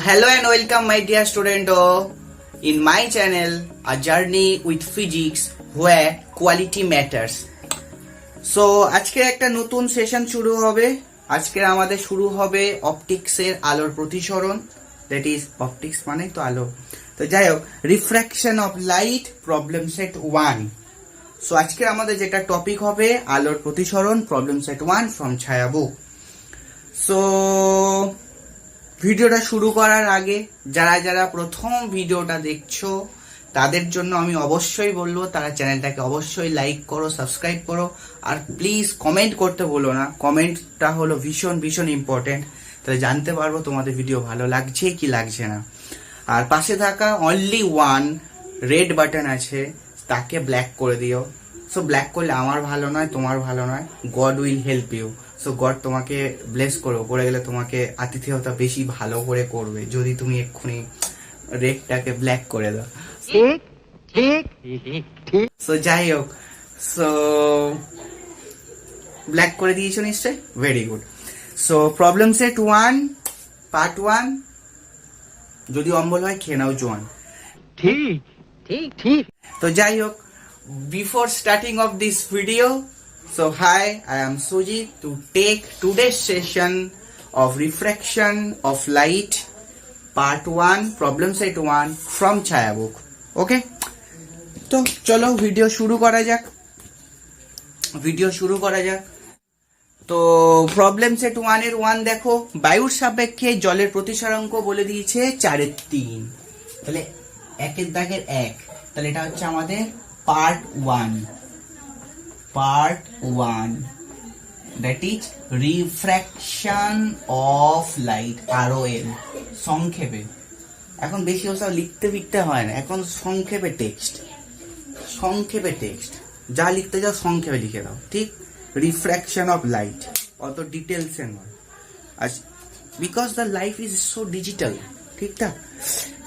hello and welcome my dear student in my channel a journey with physics where quality matters. So আজকের একটা নতুন session শুরু হবে। আজকের আমাদের শুরু হবে অপটিক্সের আলোর প্রতিসরণ, দ্যাট ইজ অপটিক্স মানে তো আলো। তো যাই হোক, refraction of light problem set 1। So আজকের আমাদের যেটা টপিক হবে আলোর প্রতিসরণ প্রবলেম সেট 1 ফ্রম ছায়া বুক। সো ভিডিওটা শুরু করার আগে যারা যারা প্রথম ভিডিওটা দেখছো তাদের জন্য আমি অবশ্যই বলবো তারা চ্যানেলটাকে অবশ্যই লাইক করো, সাবস্ক্রাইব করো, আর প্লিজ কমেন্ট করতে বলো না। কমেন্টটা হলো ভীষণ ভীষণ ইম্পর্টেন্ট, তাহলে জানতে পারবো তোমাদের ভিডিও ভালো লাগছে কি লাগছে না। আর পাশে থাকা অনলি ওয়ান রেড বাটন আছে, তাকে ব্ল্যাক করে দিও। সো ব্ল্যাক করলে আমার ভালো নয়, তোমার ভালো নয়, God will help you. So God তোমাকে ব্লেস করে গেলে তোমাকে আতিথেয়তা বেশি ভালো করে করবে যদি তুমি এক্ষুনি রেডটাকে ব্ল্যাক করে দাও। ঠিক ঠিক ঠিক। সো যাই হোক, সো ব্ল্যাক করে দিয়েছো নিশ্চয়, very good. So problem set 1 part 1, যদি অম্বল হয় খেয়ে নাও জোয়ান। ঠিক ঠিক ঠিক। তো যাই হোক, before starting of this video, so hi, I am Suji to take today's session of refraction of light part 1 problem set 1 from Chaya book. Okay, তো চলো ভিডিও শুরু করা যাক। তো প্রবলেম সেট 1 এর 1 দেখো, বায়ুর সাপেক্ষে জলের প্রতিসরাঙ্ক বলে দিয়েছে 4/3। তাহলে একের দাগের 1, তাহলে এটা হচ্ছে আমাদের part 1, that is refraction of light, ROL সংক্ষেপে। এখন বেশি ওসব লিখতে হয় না, এখন সংক্ষেপে টেক্সট যা লিখতে যাও সংক্ষেপে লিখে দাও, ঠিক? রিফ্র্যাকশন অফ লাইট, অত ডিটেলসে নয়, because the life is so digital, ঠিকঠাক?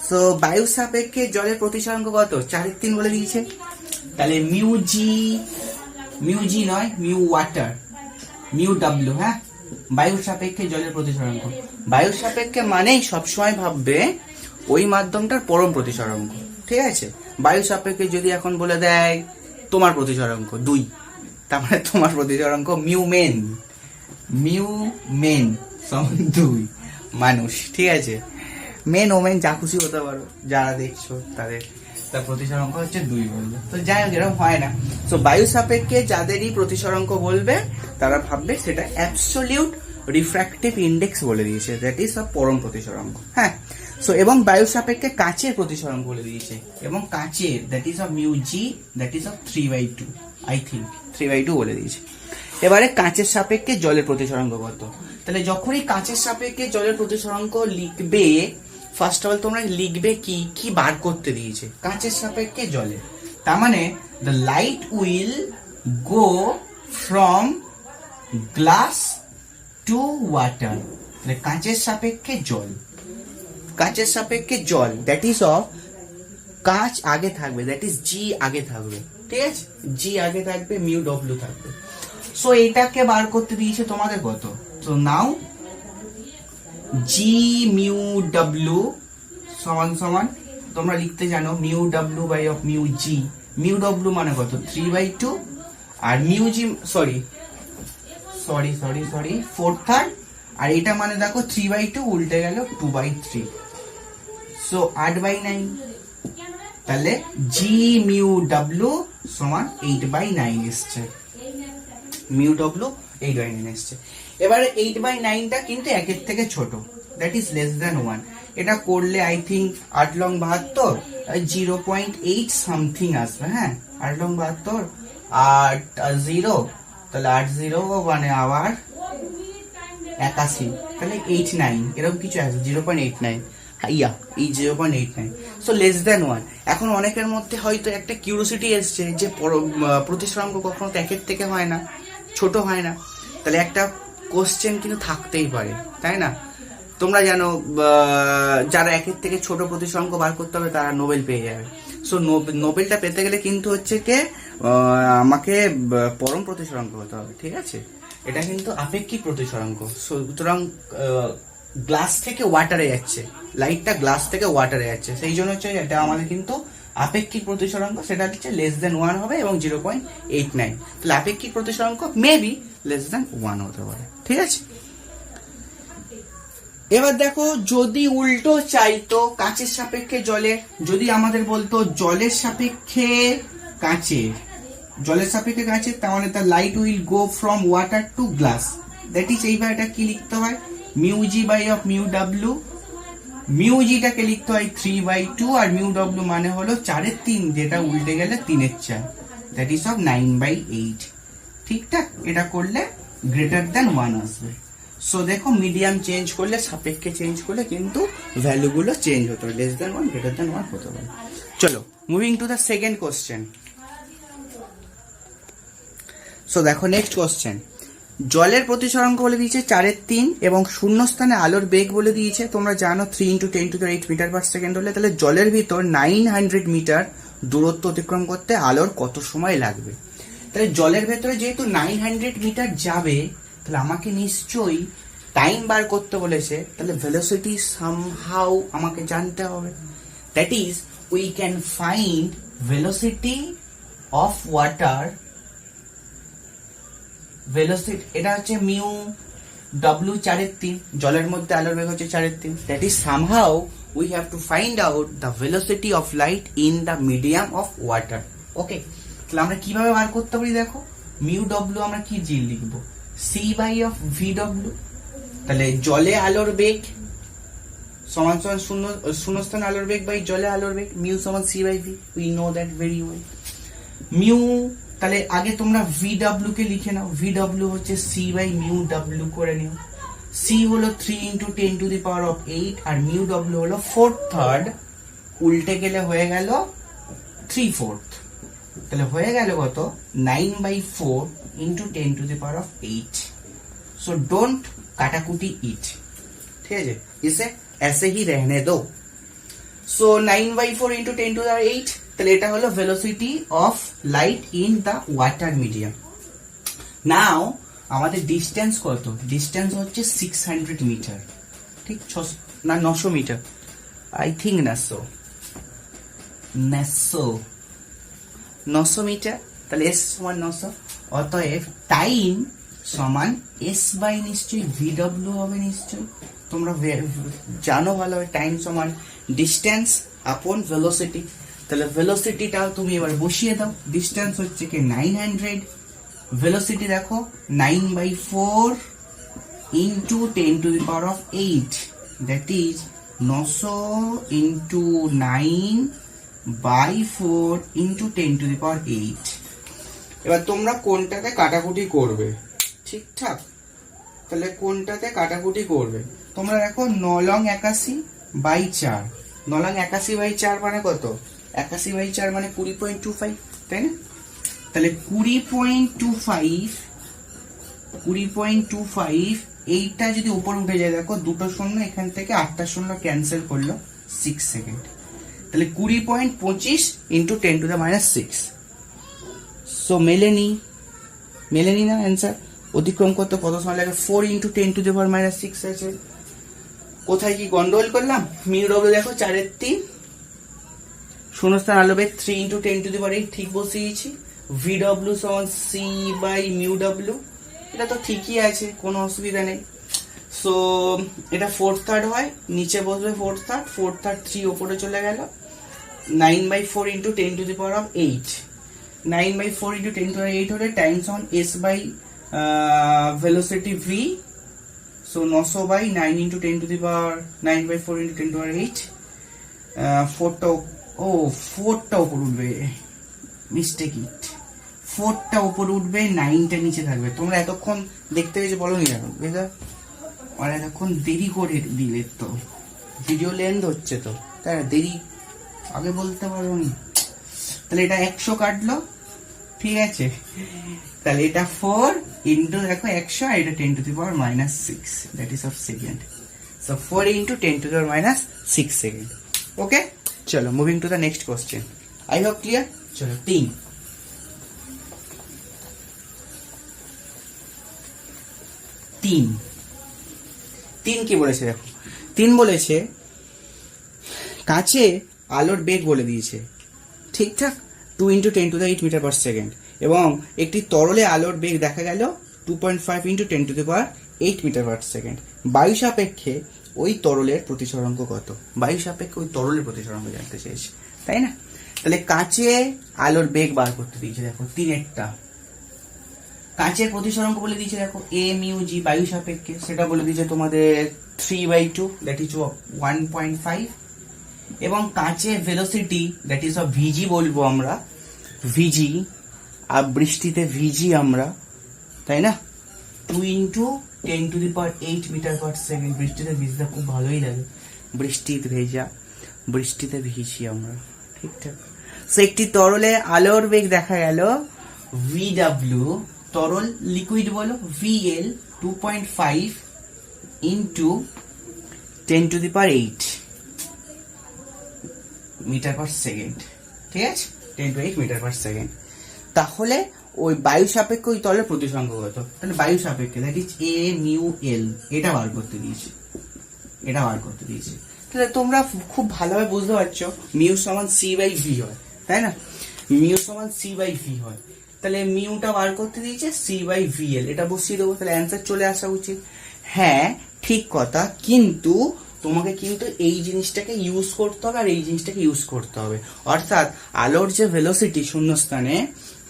সো বায়ু সাপেক্ষে জলের প্রতিসরাঙ্ক কত? 4/3 বলে দিয়েছে। তাহলে মিউ জি নয়, মিউ ওয়াটার, মিউ ডাব্লিউ। হ্যাঁ, বায়ুর সাপেক্ষে জলের প্রতিসরাঙ্ক। বায়ুর সাপেক্ষে মানেই সবসময় ভাববে ওই মাধ্যমটার পরম প্রতিসরাঙ্ক, ঠিক আছে? বায়ু সাপেক্ষে যদি এখন বলে দেয় তোমার প্রতিসরাঙ্ক 2, তার মানে তোমার প্রতিসরাঙ্ক মিউ মেন সমান 2 মানুষ, ঠিক আছে? মেন ওমেন যা খুশি হতে পারো, যারা দেখছো তাদের তার প্রতিসরাঙ্ক হচ্ছে 2 বলবে। তো যাই হোক, এরকম হয় না। সো বায়ু সাপেক্ষে যাদেরই প্রতিসরাঙ্ক বলবে তারা ভাববে সেটা অ্যাবসোলিউট রিফ্র্যাক্টিভ ইন্ডেক্স বলে দিয়েছে, দ্যাট ইজ পরম প্রতিসরাঙ্ক। হ্যাঁ, সো এবং বায়ু সাপেক্ষে কাচের প্রতিসরাঙ্ক বলে দিয়েছে, এবং কাচের that is mu G, that is 3/2, I think 3/2 বলে দিয়েছে। এবারে কাচের সাপেক্ষে জলের প্রতিসরাঙ্ক কত? তাহলে যখনই কাচের সাপেক্ষে জলের প্রতিসরাঙ্ক লিখবে, ফার্স্ট অফ অল তোমরা লিখবে কি বার করতে দিয়েছে কাঁচের সাপেক্ষে জলে। তার মানে the light will go from glass to water. তাহলে কাঁচের সাপেক্ষে জল, দ্যাট ইজ অফ কাঁচ আগে থাকবে, দ্যাট ইজ জি আগে থাকবে, ঠিক আছে? জি আগে থাকবে, মিউ ডব্লিউ থাকবে। সো এটাকে বার করতে দিয়েছে তোমাদের কত? তো নাও জি মিউ ডাব্লিউ সমান তোমরা লিখতে জানো mu W by of mu G. Mu W মানে কত? 3/2, আর মিউ জি সরি 4/3, আর এটা মানে দেখো 3/2 উল্টে গেল 2/3, সো 8/9। তাহলে জি মিউ ডাব্লিউ সমান 8/9 এসছে, মিউ ডাব্লিউ 8/9 এসছে। এবারে 8/9টা কিন্তু 1 থেকে ছোট, দ্যাট ইজ লেস দ্যান 1। এটা করলে আই থিঙ্ক 8 লং 72, 0.8 সামথিং আসবে। হ্যাঁ, 8 লং 72, 8 0, তাহলে 80 মানে আবার 81, তাহলে 89 এরকম কিছু আসবে, 0.89। এই 0.89, সো লেস দ্যান 1। এখন অনেকের মধ্যে হয়তো একটা কিউরিওসিটি এসছে যে প্রতিসরাঙ্ক কখনো তো 1 থেকে হয় না, ছোট হয় না। তাহলে একটা কোশ্চেন কিন্তু থাকতেই পারে, তাই না? তোমরা জানো যারা 1 থেকে ছোট প্রতিসরাঙ্ক বার করতে হবে তারা নোবেল পেয়ে যাবে। সো নোবেলটা পেতে গেলে কিন্তু হচ্ছে কে আমাকে পরম প্রতিসরাঙ্ক হতে হবে, ঠিক আছে? এটা কিন্তু আপেক্ষিক প্রতিসরাঙ্ক, সুতরাং গ্লাস থেকে ওয়াটারে যাচ্ছে, লাইটটা গ্লাস থেকে ওয়াটারে যাচ্ছে, সেই জন্য হচ্ছে এটা আমাদের কিন্তু আপেক্ষিক প্রতিসরাঙ্ক, সেটা হচ্ছে <1 হবে এবং 0.89। তাহলে আপেক্ষিক প্রতিসরাঙ্ক মেবি <1 হতে পারে, ঠিক আছে। এবার দেখো যদি উল্টো চাইতো কাঁচের সাপেক্ষে জলের, যদি আমাদের বলতো জলের সাপেক্ষে কাঁচের, জলের সাপেক্ষে কাঁচের, তাহলে তার light will go from water to glass, that is এইবার এটা কি লিখতে হয়, mu G by of mu W, mu জিটাকে লিখতে হয় 3/2 আর মিউ ডাব্লিউ মানে হলো 4/3, যেটা উল্টে গেলে 3/4, দ্যাট ইজ অফ 9/8। ঠিকঠাক, এটা করলে <1 আসবে। সো দেখো মিডিয়াম চেঞ্জ করলে, সাপেক্ষে চেঞ্জ করলে কিন্তু ভ্যালুগুলো চেঞ্জ হতো, <1 <1 হতে পারে। চলো moving to the second question. So দেখো নেক্সট কোশ্চেন, জলের প্রতিসরাঙ্ক বলে দিয়েছে 4/3 এবং শূন্যস্থানে আলোর বেগ বলে দিয়েছে, তোমরা জানো 3 × 10⁸ মিটার পার সেকেন্ড হলে তাহলে জলের ভিতর 900 মিটার দূরত্ব অতিক্রম করতে আলোর কত সময় লাগবে। তাহলে জলের ভেতরে যেহেতু 900 মিটার যাবে, তাহলে আমাকে নিশ্চয়ই টাইম বার করতে বলেছে, তাহলে ভেলোসিটি সামহাউ আমাকে জানতে হবে। That is we can find velocity of water, velocity এটা হচ্ছে মিউ ডব্লিউ 4/3, জলের মধ্যে আলোর বেগ হচ্ছে 4/3, that is somehow we have to find out the velocity of light in the medium of water. Okay, তাহলে আমরা কিভাবে বার করতে পারি, দেখো মিউ ডব্লিউ আমরা কি জি লিখবো, C by of V W, তাহলে জলে আলোর বেগ সমান সমান শূন্যস্থান আলোর বেগ বাই জলে আলোর বেগ, মিউ সমান C by V, we know that very well. Mu, তাহলে আগে তোমরা ভি ডাব্লিউ কে লিখে নাও, ভি ডাব্লিউ হচ্ছে সি বাই মিউ ডাব্লিউ করে নিও, সি হলো 3 × 10⁸ আর মিউ ডাব্লিউ হলো 4/3, উল্টে গেলে হয়ে গেল 3/4, তাহলে হয়ে গেল কত 9/4 × 10⁸। সো ডোন্ট কাটাকুটি ইট, ঠিক আছে, इसे ऐसे ही रहने दो। সো 9/4 × 10⁸, তাহলে এটা হলো velocity of light in the water medium. Now আমাদের ডিস্টেন্স কত, ডিস্টেন্স হচ্ছে 600 মিটার, ঠিক, 900 মিটার, আই থিঙ্ক 900 মিটার, তাহলে এস সমান 900, অতএব টাইম সমান এস বাই নিশ্চয়ই ভি ডব্লিউ হবে নিশ্চয়ই, তোমরা জানো ভালোভাবে টাইম সমান ডিস্টেন্স আপন ভেলোসিটি, তাহলে ভেলোসিটিটাও তুমি এবার বসিয়ে দাও, ডিস্টেন্স হচ্ছে কি 900, ভেলোসিটি দেখো 9/4 × 10⁸, দ্যাট ইজ 900 × 9/4 × 10⁸। এবার তোমরা কোনটাতে কাটাকুটি করবে, ঠিকঠাক, তাহলে কোনটাতে কাটাকুটি করবে, তোমরা দেখো 9×81/4, 9×81/4 মানে কত, 81/4 মানে 20.25, তাই না, তাহলে 20.25 এইটা যদি উপর উঠে যায়, দেখো দুটো শূন্য এখান থেকে 8টা শূন্য ক্যান্সেল করলো, 6 সেকেন্ড, তাহলে 20.25 × 10⁻6। সো মেলেনি না অ্যান্সার, অতিক্রম করতে কত সময় লাগে, 4 × 10⁻6 আছে। কোথায় কি গন্ডগোল করলাম, মিউ ডব্লিউ দেখো 4/3, শূন্যস্থান আলো বেগ 3 × 10⁸, ঠিক বসিয়েছি, ভি ডব্লিউ সমান সি বাই মিউ ডব্লিউ, এটা তো ঠিকই আছে, কোনো অসুবিধা নেই। সো এটা 4/3 হয়, নিচে বসবে 4/3, 3 ওপরে চলে গেল, 9/4 × 10⁸, 9/4 × 10⁸ হলে টাইম সমান S by velocity V, so 900/9 × 9/4 × 10⁸, 4টা উপর উঠবে, মিস্টেক ইট, 4টা উপর উঠবে, 9টা নিচে থাকবে। তোমরা এতক্ষণ দেখতে গেছো বলো নি এখন, বুঝলে, আর এতক্ষণ দেরি করে দিলে তো, ভিডিও লেন্থ হচ্ছে তো, তাই দেরি আগে বলতে পারো নি, তাহলে এটা 100 কাটলো, ঠিক আছে, তাহলে এটা 4 ইন্টু দেখো 100 আর এটা 10⁻6, that is of second, so 4 × 10⁻6 second. Okay, চলো moving to the next question, I hope clear. চলো 3, 3 কি বলেছে দেখো, 3 বলেছে কাছে আলোর বেগ বলে দিয়েছে, ঠিকঠাক 2 × 10⁸ মিটার পার সেকেন্ড, এবং একটি তরলে আলোর বেগ দেখা গেল 2.5 × 10⁸ মিটার পার সেকেন্ড। বায়ু সাপেক্ষে ওই তরলের প্রতিসরাঙ্ক কত? বায়ু সাপেক্ষে ওই তরলের প্রতিসরাঙ্ক জানতে চেয়েছে, তাই না? তাহলে কাঁচে আলোর বেগ বার করতে দিয়েছে দেখো 3-এরটা। কাঁচের প্রতিসরাঙ্ক বলে দিয়েছে দেখো a μg বায়ু সাপেক্ষে, সেটা বলে দিয়েছে তোমাদের 3/2, দ্যাট ইজ 1.5। এবং কাঁচের ভেলোসিটি দ্যাট ইজ ভিজি বলবো আমরা, ভিজি, আর বৃষ্টিতে ভিজি আমরা, তাই না? 2 × 10⁸ মিটার পার সেকেন্ড। বৃষ্টিতে ভিজতে খুব ভালোই লাগে, বৃষ্টিতে ভেজা, বৃষ্টিতে ভিজি আমরা, ঠিকঠাক। সো একটি তরলে আলোর বেগ দেখা গেল VW, তরল লিকুইড বলো VL 2.5 × 10⁸ মিটার পার সেকেন্ড, ঠিক আছে? 10⁸ মিটার পার সেকেন্ড। তাহলে ওই বায়ু সাপেক্ষে ওই তলের প্রতিসরাঙ্ক কত? তাহলে বায়ু সাপেক্ষে দ্যাট ইজ a μL, এটা বার করতে দিয়েছে, এটা বার করতে দিয়েছে। তাহলে তোমরা খুব ভালোভাবে বুঝতে পারছো মিউ সমান c/v হয়, তাই না? মিউ সমান c/v হয়, তাহলে মিউটা বার করতে দিয়েছে c/vl, এটা বসিয়ে দেবো, তাহলে অ্যান্সার চলে আসা উচিত। হ্যাঁ ঠিক কথা, কিন্তু তোমাকে কিন্তু এই জিনিসটাকে ইউজ করতে হবে আর এই জিনিসটাকে ইউজ করতে হবে। অর্থাৎ আলোর যে ভেলোসিটি শূন্যস্থানে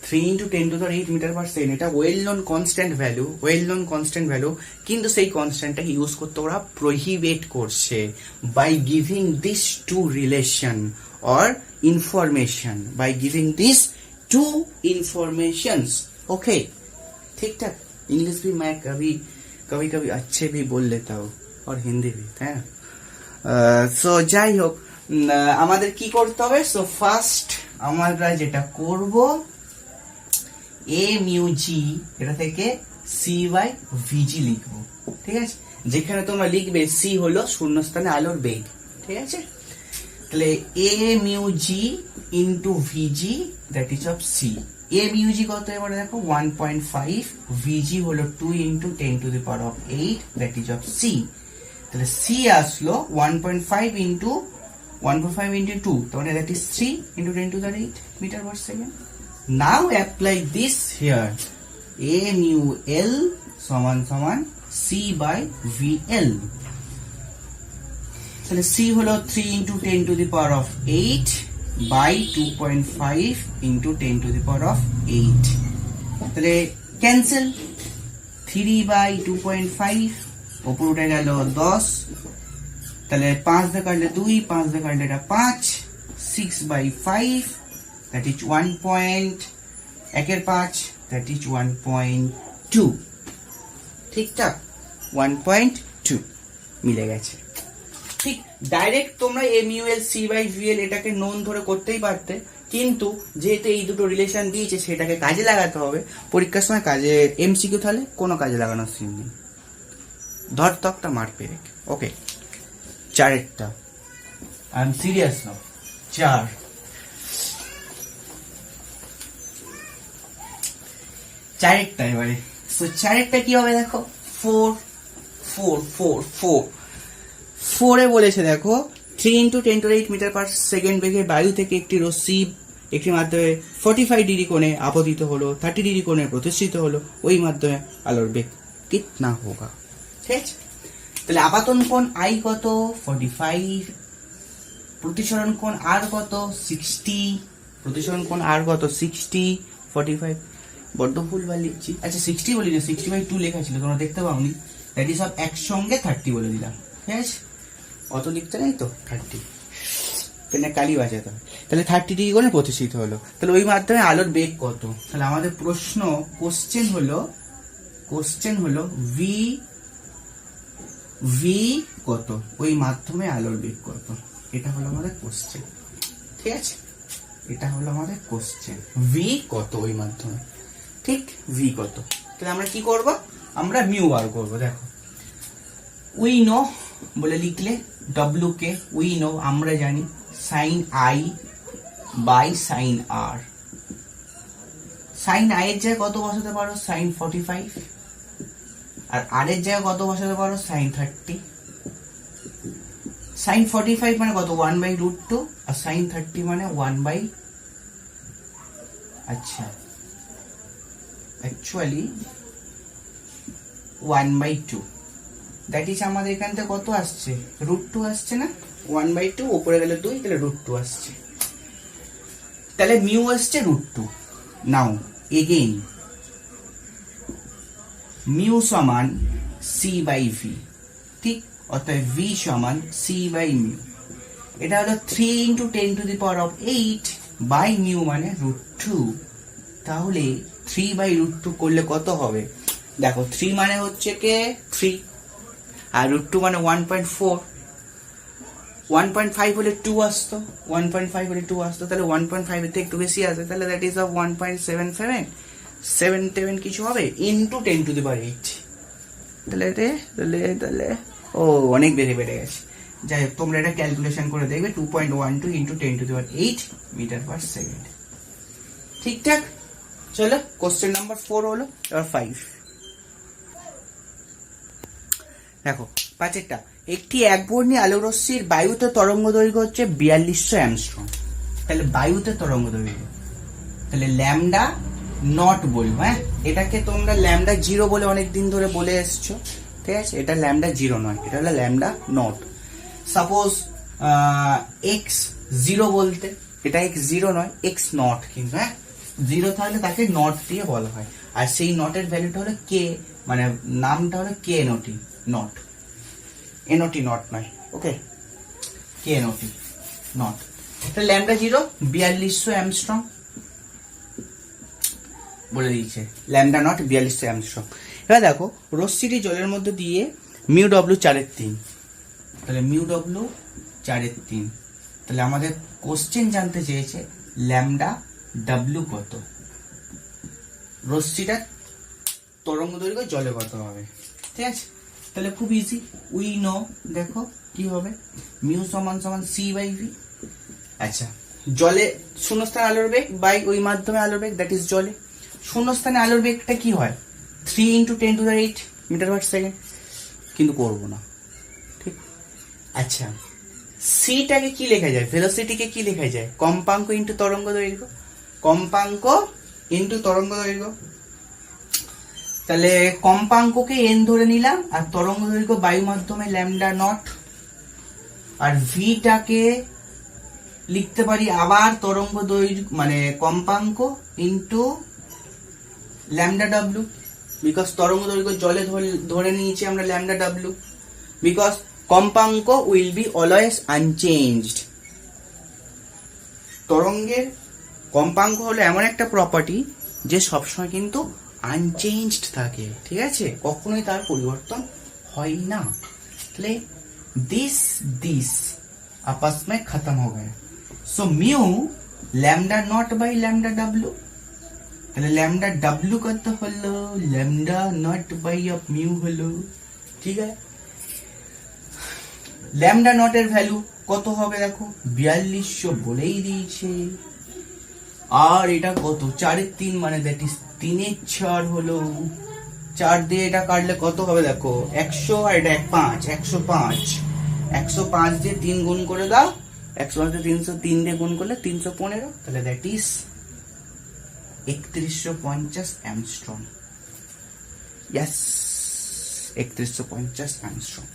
3 × 10⁸ মিটার পার সেকেন্ড, এটা ওয়েল নোন কনস্ট্যান্ট ভ্যালু, কিন্তু সেই কনস্ট্যান্টটাকে ইউজ করতে ওরা প্রহিবিট করছে by giving this two relation or information, by giving this two informations. Okay, ठीक ठाक। इंग्लिश भी मैं कभी कभी अच्छे भी बोल लेता हूँ और हिंदी भी, है ना? সো যাই হোক, আমাদের কি করতে হবে? সো ফার্স্ট আমরা যেটা করব a μg, এটা থেকে c/vg লিখবো, ঠিক আছে? যেখানে তোমরা লিখবে c হলো শূন্যস্থানে আলোর বেগ, ঠিক আছে? তাহলে a μg × vg that is of c। a μg কত এবারে দেখো 1.5, vg হলো 2 × 10⁸ দ্যাট ইজ অফ c। তাহলে c আসলো 1.5 × 2, তাহলে দ্যাট ইজ 3 × 10⁸ metre per second. Now apply this here, a μL সমান c/vl। তাহলে c হলো 3 × 10⁸ by 2.5 × 10⁸। তাহলে ক্যান্সেল, 3/2.5 উপর উঠে গেল 10, তাহলে 5 দিয়ে কাটলে 2, 5 দিয়ে কাটলে এটা 5, 6/5 দ্যাট ইজ 1.5 দ্যাট ইজ 1.2, ঠিকঠাক 1.2 মিলে গেছে। ঠিক ডাইরেক্ট তোমরা MUL C/VL এটাকে নোন ধরে করতেই পারতে, কিন্তু যেহেতু এই দুটো রিলেশন দিয়েছে সেটাকে কাজে লাগাতে হবে পরীক্ষার সময়। কাজে MCQ তাহলে কোনো কাজে লাগানোর সিন নেই, ধর তকটা মার পেরে। ওকে, 4টা, আই এম সিরিয়াস নাও। 4টা এবারে। সো 4টা কি হবে দেখো, 4 বলেছে দেখো 3 × 10⁸ মিটার পার সেকেন্ড বেগে বায়ু থেকে একটি রশ্মি একটি মাধ্যমে 45° কোণে আপতিত হলো, 30° কোণে প্রতিষ্ঠিত হলো, ওই মাধ্যমে আলোর বেগ কিতনা হোগা? ঠিক আছে, তাহলে আপাতন কোণ I কত 45, প্রতিসরণ কোণ R কত 60, প্রতিসরণ কোণ R কত 60, 45 বড্ড ভুলভাল লিখছি। আচ্ছা 60 বলি না, 60/2 লেখা ছিল, তোমরা দেখতে পাওনি, দ্যাট ইজ সব একসঙ্গে 30 বলে দিলাম, ঠিক আছে? অত লিখতে নেই তো 30, পেনে কালি বাজাতে হয়। তাহলে 30° কোণে প্রতিষ্ঠিত হলো, তাহলে ওই মাধ্যমে আলোর বেগ কত? তাহলে আমাদের কোশ্চেন হলো v কত, ওই মাধ্যমে আলোর বেগ কত, এটা হলো আমাদের কোশ্চেন, ঠিক আছে? এটা হলো আমাদের কোশ্চেন, v কত ওই মাধ্যমে, ঠিক? v কত, তাহলে আমরা কি করব? আমরা মিউ বার করব। দেখো উই নো বলে লিখলে w কে উই নো আমরা জানি sin I by sin R। sin I এর জায়গায় কত বসাতে পারো? sin 45, আর আর এর জায়গায় কত বসাতে পারো, সাইন 30। সাইন 45 মানে কত, 1/√2, আর সাইন 30 মানে 1 বাই, আচ্ছা অ্যাকচুয়ালি 1/2, দ্যাট ইজ আমাদের এখান থেকে কত আসছে, √2 আসছে না, 1/2 উপরে গেলে 2, তাহলে √2 আসছে, তাহলে মিউ আসছে √2। নাও এগেইন মিউ সমান c/v, ঠিক, অর্থাৎ v সমান c/মিউ। এটা হলো 3 × 10⁸ বাই মিউ মানে √2। তাহলে 3/√2 করলে কত হবে, দেখো 3 মানে হচ্ছে কে 3, আর √2 মানে 1.4, 1.5 হলে 2 আসতো, 1.5 হলে 2 আসতো, তাহলে 1.5 এর থেকে একটু বেশি আসে, তাহলে দ্যাট ইজ অফ 1.77 কিছু হবে ইনটু 10⁸। তাহলে ও অনেক বেড়ে গেছে। যাই হোক, তোমরা এটা ক্যালকুলেশন করে দেখবে, 2.12 ইন্টু 10⁸ মিটার/সেকেন্ড। ঠিকঠাক। চলো কোশ্চেন নাম্বার 4 হলো, এবার 5 দেখো। 5 একটি একবর্ণী আলোকরশ্মির বায়ুতে তরঙ্গ দৈর্ঘ্য হচ্ছে 4200 অ্যাংস্ট্রম। তাহলে বায়ুতে তরঙ্গ দৈর্ঘ্য, তাহলে ল্যামডা নট বলবো, হ্যাঁ, এটাকে তোমরা ল্যামডা 0 বলে অনেকদিন ধরে বলে এসছো, ঠিক আছে, এটা ল্যামডা 0 নয়, এটা হলো ল্যামডা নট। সাপোজ x0 বলতে, এটা x0 নয়, x0 কিন্তু, হ্যাঁ, 0 তাহলে তাকে নট দিয়ে বলা হয়, আর সেই নটের ভ্যালুটা হলো k, মানে নামটা হলো k নটি, নট এনওটি নট নয়, ওকে, কে এনওটি নট। তাহলে ল্যামডা 0 4200 অ্যামস্ট্রং বলে দিয়েছে, ল্যামডা নট 4200 অ্যামস্ট্রং। এবার দেখো রশ্মিটি জলের মধ্যে দিয়ে মিউ ডব্লিউ 4/3, তাহলে মিউ ডব্লিউ 4/3, তাহলে আমাদের কোশ্চেন জানতে চেয়েছে ল্যামডা ডাব্লিউ কত, রশ্মিটার তরঙ্গ দৈর্ঘ্য জলে কত হবে, ঠিক আছে। তাহলে খুব ইজি, উই নো, দেখো কি হবে, মিউ সমান সমান c/v। আচ্ছা, জলে শূন্যস্থানে আলোর বেগ বাই ওই মাধ্যমে আলোর বেগ, দ্যাট ইজ জলে শূন্যস্থানে আলোর বেগটা কি হয়, 3 × 10⁸ মিটার/সেকেন্ড, কিন্তু করবো না, ঠিক। আচ্ছা, সিটাকে কি লেখা যায়, ভেলোসিটিকে কি লেখা যায়, কম্পাঙ্ক ইন্টু তরঙ্গ দৈর্ঘ্য, কম্পাঙ্ক ইন্টু তরঙ্গ দৈর্ঘ্য। তাহলে কম্পাঙ্ককে n ধরে নিলাম, আর তরঙ্গ দৈর্ঘ্য বায়ু মাধ্যমে ল্যামডা নট, আর ভিটাকে লিখতে পারি আবার তরঙ্গ দৈর্ঘ্য মানে কম্পাঙ্ক ইন্টু ল্যামডা ডাব্লিউ, বিকজ তরঙ্গ দৈর্ঘ্য জলে ধরে নিয়েছি আমরা ল্যামডা ডাব্লিউ, বিকজ কম্পাঙ্ক উইল বি অলওয়েজ আনচেঞ্জড। তরঙ্গের কম্পাঙ্ক হলো এমন একটা প্রপার্টি যে সবসময় কিন্তু আনচেঞ্জড থাকে, ঠিক আছে, কখনোই তার পরিবর্তন হয় না। তাহলে दिस आपस में खत्म हो गया, so mu lambda not by lambda W, তাহলে ল্যামডা ডাব্লিউ কত হলো, lambda not by of mu হলো, ঠিক আছে। ল্যামডা নট এর ভ্যালু কত হবে দেখো, 4200 বলেই দিয়েছে, আর এটা কত 4/3 মানে দ্যাট ইজ 3/4 হলো, 4 দিয়ে এটা কাটলে কত হবে দেখো 100, আর এটা 5, 105 দিয়ে 3 গুণ করে দাও, 105 দিয়ে 303 দিয়ে গুণ করলে 315, তাহলে দ্যাট is 3150 Armstrong. Yes, 3150 Armstrong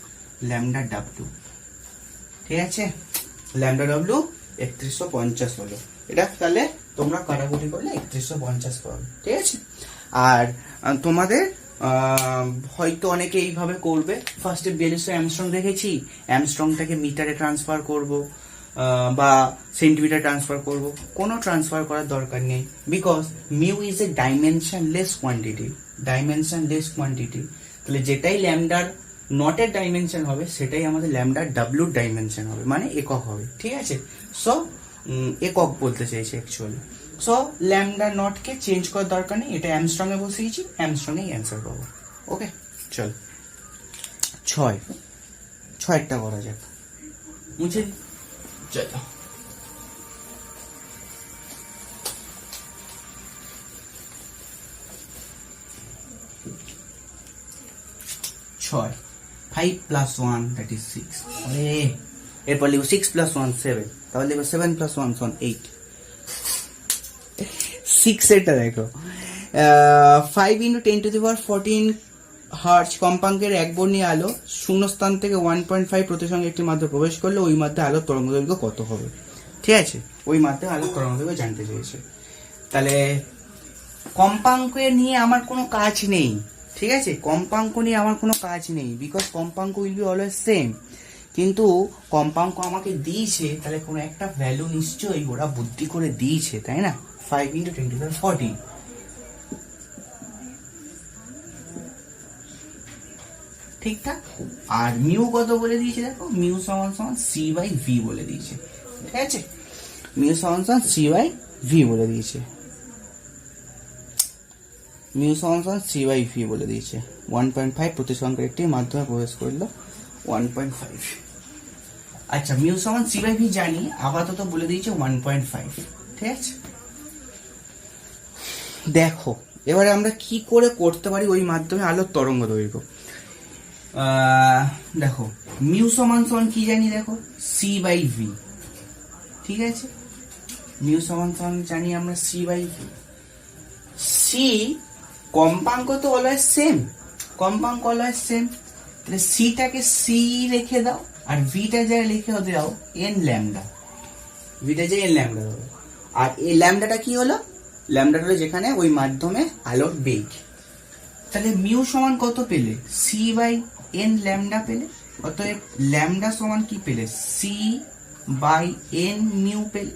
lambda W, ঠিক আছে, ল্যামডা ডাব্লিউ 3150 হলো। এটা তাহলে তোমরা কাটাকুটি করলে 3150 পাবে, ঠিক আছে। আর তোমাদের হয়তো অনেকে এইভাবে করবে, ফার্স্টে 4200 অ্যামস্ট্রং দেখেছি, অ্যামস্ট্রংটাকে মিটারে ট্রান্সফার করব বা সেন্টিমিটার ট্রান্সফার করব, কোনো ট্রান্সফার করার দরকার নেই, because mu is a dimensionless quantity, তাহলে যেটাই ল্যামডার নটের ডাইমেনশন হবে সেটাই আমাদের ল্যামডার ডাব্লিউর ডাইমেনশন হবে, মানে একক হবে, ঠিক আছে। সো একক বলতে চাইছে অ্যাকচুয়ালি। সো ল্যামডা নটকে চেঞ্জ করার দরকার নেই, এটা অ্যামস্ট্রং এ বসিয়েছি, অ্যামস্ট্রং এ অ্যান্সার পাবো, ওকে। চল 6টা করা যাক, মুছে চলো। 6, 5 plus 1 that is 6, আরে এরপর লিখব 6 plus 1 7, তাহলে লিখব 7 plus 1 সমান 8, 6 এটা দেখো 5 into 10 to the power 14 hertz কম্পাঙ্কের এক বর্ণীয় আলো শূন্যস্থান থেকে 1.5 প্রতি সঙ্গে একটি মাধ্যমে প্রবেশ করলে ওই মাধ্যমে আলোর তরঙ্গদৈর্ঘ্য কত হবে, ঠিক আছে, ওই মাধ্যমে আলোর তরঙ্গদৈর্ঘ্য জানতে চেয়েছে। তাহলে কম্পাঙ্ক নিয়ে আমার কোনো কাজ নেই, ঠিক আছে, কম্পাঙ্ক নিয়ে আমার কোনো কাজ নেই, বিকজ কম্পাঙ্ক উইল বি অলওয়েজ সেম। কিন্তু কম্পাঙ্ক আমাকে দিয়েছে, তাহলে কোনো একটা ভ্যালু নিশ্চয়ই ওরা বুদ্ধি করে দিয়েছে, তাই না? 5 into 10 to the 14, ঠিকঠাক। আর মিউ কত বলে দিয়েছে দেখো, মিউ সমান সমান সি বাই ভি বলে দিয়েছে, ঠিক আছে, মিউ সমান সমান সি বাই ভি বলে দিয়েছে, মিউ সমান সমান সি বাই ভি বলে দিয়েছে। 1.5 প্রতি সংখ্যার একটি মাধ্যমে প্রবেশ করলো 1.5। আচ্ছা, মিউ সমান সি বাই ভি জানি, আপাতত বলে দিয়েছে 1.5, ঠিক আছে। দেখো এবারে আমরা কি করে করতে পারি ওই মাধ্যমে আলোর তরঙ্গ দৈর্ঘ্য। দেখো মিউ সমান সমান কি জানি, দেখো সি বাই ভি, ঠিক আছে, মিউ সমান সমান জানি আমরা সি বাই ভি। সি কম্পাঙ্ক তো অলওয়েজ সেম, কম্পাঙ্ক অলওয়েজ সেম, তাহলে সিটাকে সি রেখে দাও আর ভিটা যা লিখে দাও এন ল্যামডা, ভিটা যা এন ল্যামডা দাও। আর এই ল্যামডাটা কি হলো, ল্যামডাটা হলো যেখানে ওই মাধ্যমে আলোর বেগ। তাহলে মিউ সমান কত পেলে, সি বাই এন ল্যামডা পেলে, অতএব ল্যামডা সমান কি পেলে, সি বাই এন মিউ পেলে,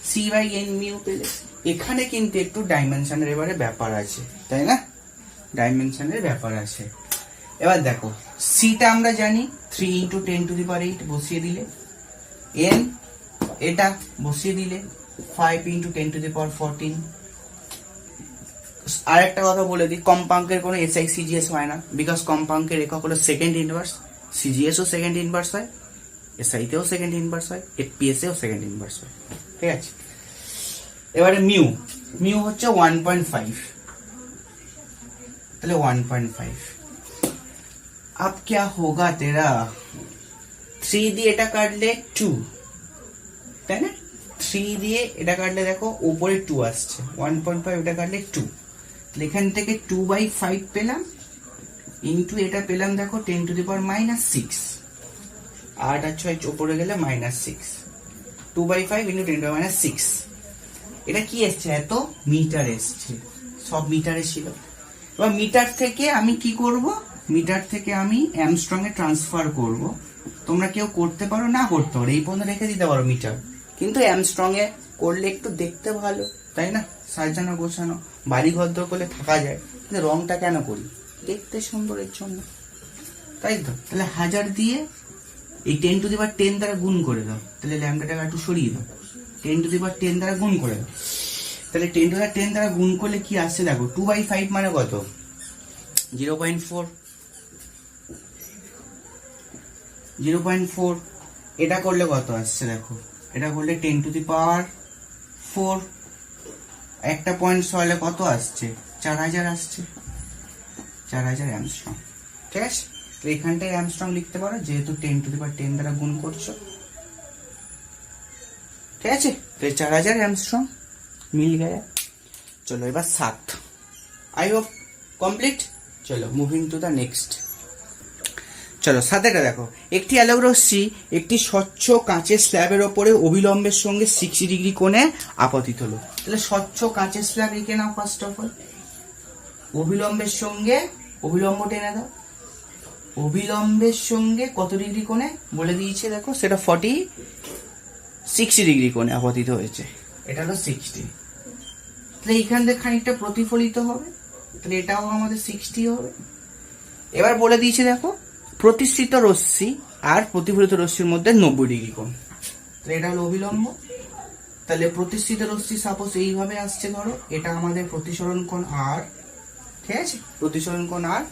সি বাই এন মিউ পেলে। এখানে কিন্তু একটু ডাইমেনশনের এবারে ব্যাপার আছে, তাই না, ডাইমেনশনের ব্যাপার আছে। এবার দেখো সিটা আমরা জানি 3 into 10 to the power 8 বসিয়ে দিলে, এন এটা বসিয়ে দিলে 5 into 10 to the power 14। আর একটা কথা বলে দিই, কম্পাঙ্কের কোনো এসআই সিজিএস হয় না, বিকজ কম্পাঙ্কের একক হলো সেকেন্ড ইনভার্স, সিজিএস ও সেকেন্ড ইনভার্স হয়, এসআই তেও সেকেন্ড ইনভার্স হয়, এফপিএস এও সেকেন্ড ইনভার্স হয়, ঠিক আছে। এবারে মিউ, মিউ হচ্ছে 1.5, তাহলে 1.5। अब क्या होगा तेरा, 3 দিয়ে এটা কাটলে 2, তাই না, 3 দিয়ে এটা কাটলে দেখো উপরে 2 আসছে, 1.5 এটা কাটলে 2, তাহলে এখান থেকে 2/5 পেলাম, ইন্টু এটা পেলাম দেখো 10 to the power -6, 8 আর 6 উপরে গেলে -6, 2/5 ইন্টু 10 to the power -6। এটা কি এসছে, এত মিটার এসছে, সব মিটারে ছিল। এবার মিটার থেকে আমি কি করব, মিটার থেকে আমি অ্যামস্ট্রং এ ট্রান্সফার করব। তোমরা কেউ করতে পারো, না করতে পারো, এই পর্যন্ত রেখে দিতে পারো মিটার, কিন্তু অ্যামস্ট্রং এ করলে একটু দেখতে ভালো, তাই না, সাজানো গোছানো, বাড়ি ঘর দর করলে থাকা যায়, কিন্তু রংটা কেন করি, দেখতে সুন্দরের জন্য, তাই তো। তাহলে 1000 দিয়ে এই 10 to the power 10 দ্বারা গুণ করে দাও, তাহলে ল্যামডাটাকে একটু সরিয়ে দাও, 10 to the power 10 দ্বারা গুণ করে দাও, তাহলে 10 to the power 10 দ্বারা গুণ করলে কি আসছে দেখো, 2/5 মানে কত, 0.4, 0.4। এটা করলে কত আসছে দেখো, এটা করলে 10 to the power 4, একটা পয়েন্ট সরলে কত আসছে, 4000 আসছে, 4000 অ্যামস্ট্রং, ঠিক আছে। তো এখানটায় অ্যামস্ট্রং লিখতে পারো, যেহেতু 10 to the power 10 দ্বারা গুণ করছো, ঠিক আছে। তো 4000 অ্যামস্ট্রং মিল গয়া। চলো এবার 7, আই হোপ কমপ্লিট। চলো মুভিং টু দ্য নেক্সট। চলো 7টা দেখো, একটি আলোক রশ্মি একটি স্বচ্ছ কাঁচের স্ল্যাবের ওপরে অবিলম্বের সঙ্গে 60 ডিগ্রি কোণে আপতিত হলো। তাহলে স্বচ্ছ কাঁচের স্ল্যাব এঁকে নাও ফার্স্ট অফ অল, অবিলম্বের সঙ্গে, অবিলম্ব টেনে দাও, অবিলম্বের সঙ্গে কত ডিগ্রি কোণে বলে দিয়েছে দেখো, সেটা 60 ডিগ্রি কোণে আপতিত হয়েছে, এটা হলো 60। তাহলে এইখান থেকে খানিকটা প্রতিফলিত হবে, তাহলে এটাও আমাদের 60 হবে। এবার বলে দিয়েছে দেখো প্রতিসৃত রশ্মি আর প্রতিফলিত রশ্মির মধ্যে 90 ডিগ্রি কোণ, তাহলে এটা হলো অবিলম্ব। তাহলে প্রতিসৃত রশ্মি সাপোজ এইভাবে আসছে, ধরো এটা আমাদের প্রতিসরণ কোণ আর, ঠিক আছে, প্রতিসরণ কোণ আর।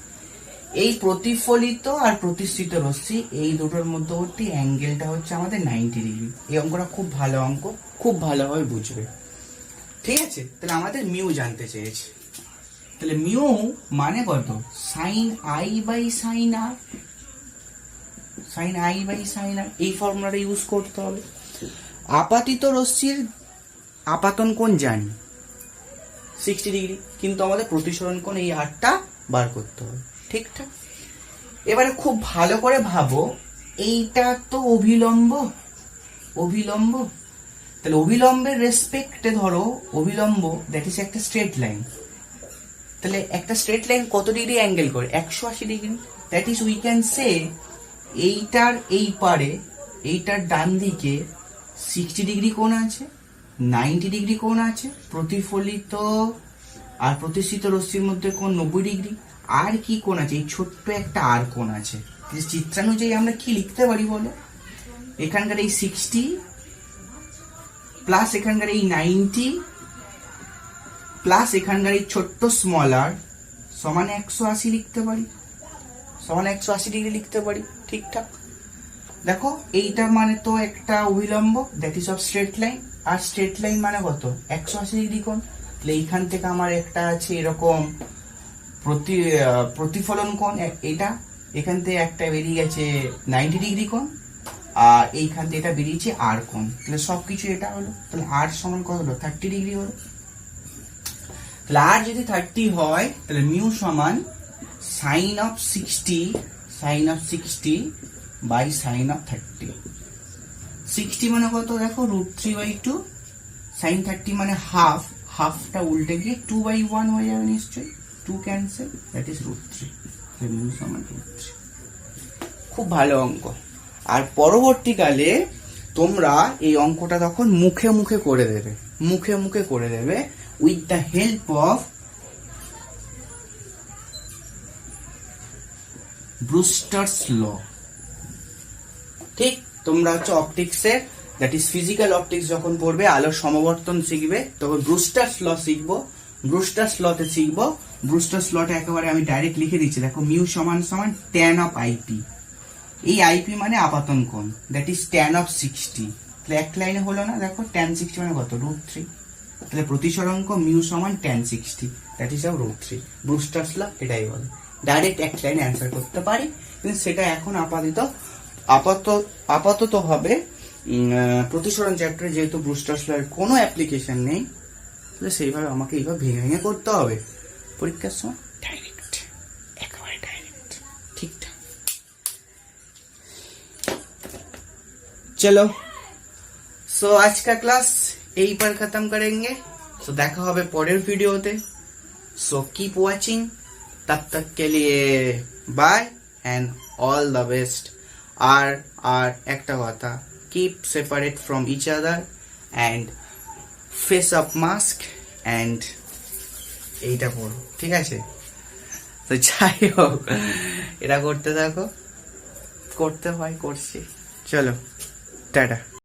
এই প্রতিফলিত আর প্রতিসৃত রশ্মি এই দুটোর মধ্যবর্তী অ্যাঙ্গেলটা হচ্ছে আমাদের 90 ডিগ্রি। এই অঙ্কটা খুব ভালো অঙ্ক, খুব ভালোভাবে বুঝবে, ঠিক আছে। তাহলে আমাদের মিউ জানতে চেয়েছে, তাহলে মিউ মানে কত, sine I by sine R, sine I by sine R, এই ফর্মুলাটা ইউজ করতে হবে। আপাতিত রশ্মির আপাতন কোণ জানি 60 ডিগ্রি, কিন্তু আমাদের প্রতিসরণ কোণ এই আরটা বার করতে হবে, ঠিকঠাক। এবারে খুব ভালো করে ভাবো, এইটা তো অভিলম্ব, অভিলম্ব, তাহলে অভিলম্বের রেসপেক্টে ধরো অভিলম্ব দ্যাট ইজ একটা স্ট্রেট লাইন, তাহলে একটা স্ট্রেট লাইন কত ডিগ্রি অ্যাঙ্গেল করে, 180 degree. That is we can say এইটার এই পারে, এইটার ডান দিকে 60 ডিগ্রি কোণ আছে, 90 ডিগ্রি কোণ আছে, প্রতিফলিত আর প্রতিষ্ঠিত রশ্মির মধ্যে কোণ 90 ডিগ্রি। আর কি কোণ আছে, এই ছোট্ট একটা আর কোণ আছে। চিত্রানুযায়ী আমরা কি লিখতে পারি বলো, এখানকার এই 60 প্লাস এখানকার এই 90 প্লাস এখানকার এই ছোট্ট স্মল আর সমান 180 লিখতে পারি, সমান 180 ডিগ্রি লিখতে পারি, ঠিকঠাক। দেখো এইটা মানে তো একটা অভিলম্ব that is of straight line, আর স্ট্রেট লাইন মানে কত, 180 ডিগ্রি কোণ। তাহলে এইখান থেকে আমার একটা আছে এরকম প্রতিফলন কোণ, এটা এখান থেকে একটা বেরিয়ে গেছে 90 ডিগ্রি কোণ, আর এইখান থেকে এটা বেরিয়েছে আর কোণ। তাহলে সবকিছু এটা হলো, তাহলে আর সমান কত হলো, 30 ডিগ্রি হলো। তাহলে আর যদি 30 হয় তাহলে মিউ সমান sine of 60, sine of 60 by sine of 30। 60 মানে কত দেখো, √3/2, সাইন 30 মানে হাফ, হাফটা উল্টে গিয়ে 2/1 হয়ে যাবে নিশ্চয়ই, 2 ক্যান্সেল, দ্যাট ইজ √3, মিউ সমান √3। খুব ভালো অঙ্ক। আর পরবর্তীকালে তোমরা এই অঙ্কটা তখন মুখে মুখে করে দেবে, মুখে মুখে করে দেবে উইথ দ্য হেল্প অফ ব্রুস্টার্স ল। ঠিক, তোমরা হচ্ছে অপটিক্সের দ্যাট ইজ ফিজিক্যাল অপটিক্স যখন পড়বে, আলোর সমবর্তন শিখবে, তখন ব্রুস্টার্স ল শিখবো। ব্রুস্টার্স লতে শিখবো, ব্রুস্টার্স লটা একেবারে আমি ডাইরেক্ট লিখে দিচ্ছি, দেখো মিউ সমান সমান tan অফ আইপি। এই আইপি মানে আপাতন কোণ, দ্যাট ইজ tan অফ 60। তাহলে এক লাইনে হলো না, দেখো tan 60 মানে কত, √3। তাহলে প্রতিসরাঙ্ক মিউ সমান tan 60, দ্যাট ইজ অফ √3। ব্রুস্টার্স ল এটাই বলে, ডাইরেক্ট এক লাইনে অ্যান্সার করতে পারি, কিন্তু সেটা এখন আপাতত হবে প্রতিসরণ চ্যাপ্টারে, যেহেতু ব্রুস্টার্স ল এর কোনো অ্যাপ্লিকেশন নেই, তাহলে সেইভাবে আমাকে এইভাবে ভেঙে ভেঙে করতে হবে পরীক্ষার সময়, ডাইরেক্ট, একেবারে ডাইরেক্ট, ঠিকঠাক। चलो, सो आज का क्लास यही पर खत्म करेंगे। सो देखा होबे परेर वीडियोते। सो कीप वाचिंग, तब तक के लिए bye and all the best. আর একটা কথা, keep separate from each other and face up mask and এইটা পড়ো, ঠিক আছে? তো যাই হোক, এটা করতে থাকো, করতে হয়, করছি। চলো, টাটা।